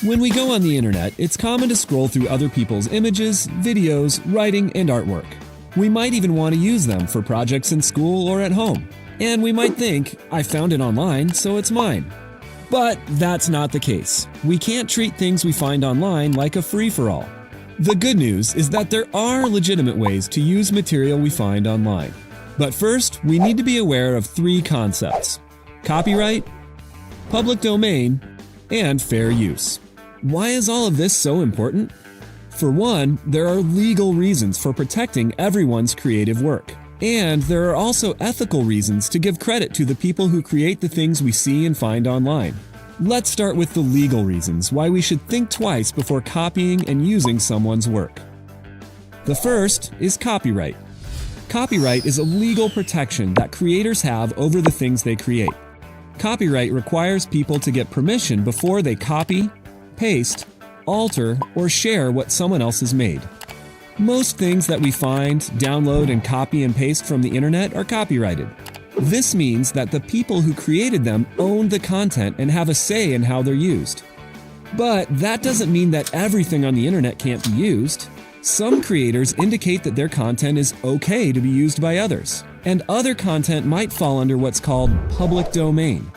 When we go on the internet, it's common to scroll through other people's images, videos, writing, and artwork. We might even want to use them for projects in school or at home. And we might think, I found it online, so it's mine. But that's not the case. We can't treat things we find online like a free-for-all. The good news is that there are legitimate ways to use material we find online. But first, we need to be aware of three concepts: copyright, public domain, and fair use. Why is all of this so important? For one, there are legal reasons for protecting everyone's creative work. And there are also ethical reasons to give credit to the people who create the things we see and find online. Let's start with the legal reasons why we should think twice before copying and using someone's work. The first is copyright. Copyright is a legal protection that creators have over the things they create. Copyright requires people to get permission before they copy, paste, alter, or share what someone else has made. Most things that we find, download, and copy and paste from the internet are copyrighted. This means that the people who created them own the content and have a say in how they're used. But that doesn't mean that everything on the internet can't be used. Some creators indicate that their content is okay to be used by others, and other content might fall under what's called public domain.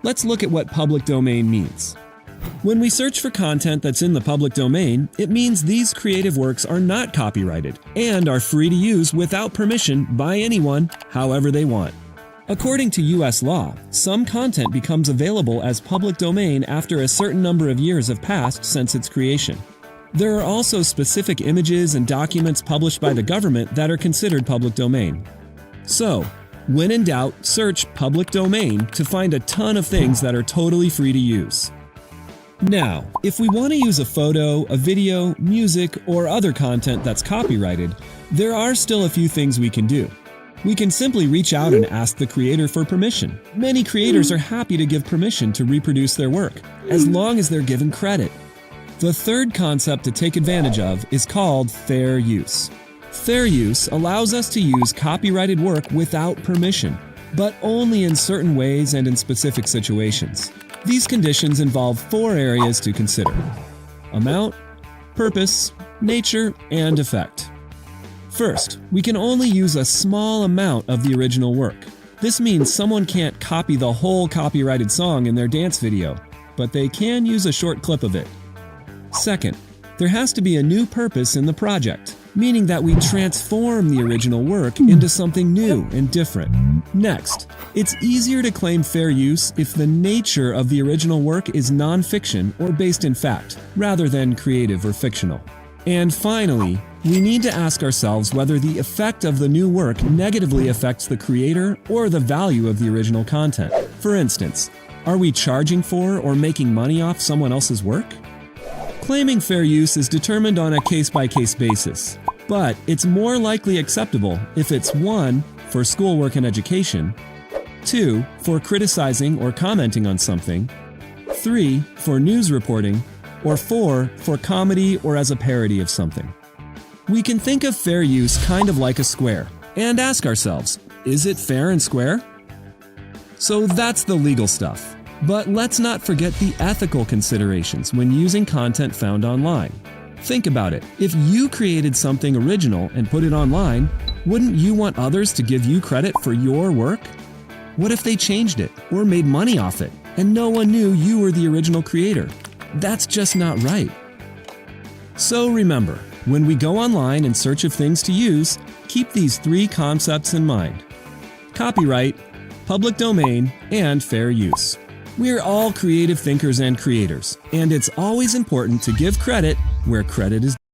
Let's look at what public domain means. When we search for content that's in the public domain, it means these creative works are not copyrighted and are free to use without permission by anyone, however they want. According to US law, some content becomes available as public domain after a certain number of years have passed since its creation. There are also specific images and documents published by the government that are considered public domain. So, when in doubt, search public domain to find a ton of things that are totally free to use. Now, if we want to use a photo, a video, music, or other content that's copyrighted, there are still a few things we can do. We can simply reach out and ask the creator for permission. Many creators are happy to give permission to reproduce their work, as long as they're given credit. The third concept to take advantage of is called fair use. Fair use allows us to use copyrighted work without permission, but only in certain ways and in specific situations. These conditions involve 4 areas to consider: amount, purpose, nature, and effect. First, we can only use a small amount of the original work. This means someone can't copy the whole copyrighted song in their dance video, but they can use a short clip of it. Second, there has to be a new purpose in the project, meaning that we transform the original work into something new and different. Next, it's easier to claim fair use if the nature of the original work is non-fiction or based in fact, rather than creative or fictional. And finally, we need to ask ourselves whether the effect of the new work negatively affects the creator or the value of the original content. For instance, are we charging for or making money off someone else's work? Claiming fair use is determined on a case-by-case basis, but it's more likely acceptable if it's 1. For schoolwork and education, 2. For criticizing or commenting on something, 3. For news reporting, or 4. For comedy or as a parody of something. We can think of fair use kind of like a square, and ask ourselves, is it fair and square? So that's the legal stuff. But let's not forget the ethical considerations when using content found online. Think about it. If you created something original and put it online, wouldn't you want others to give you credit for your work? What if they changed it or made money off it and no one knew you were the original creator? That's just not right. So remember, when we go online in search of things to use, keep these 3 concepts in mind: copyright, public domain, and fair use. We're all creative thinkers and creators, and it's always important to give credit where credit is due.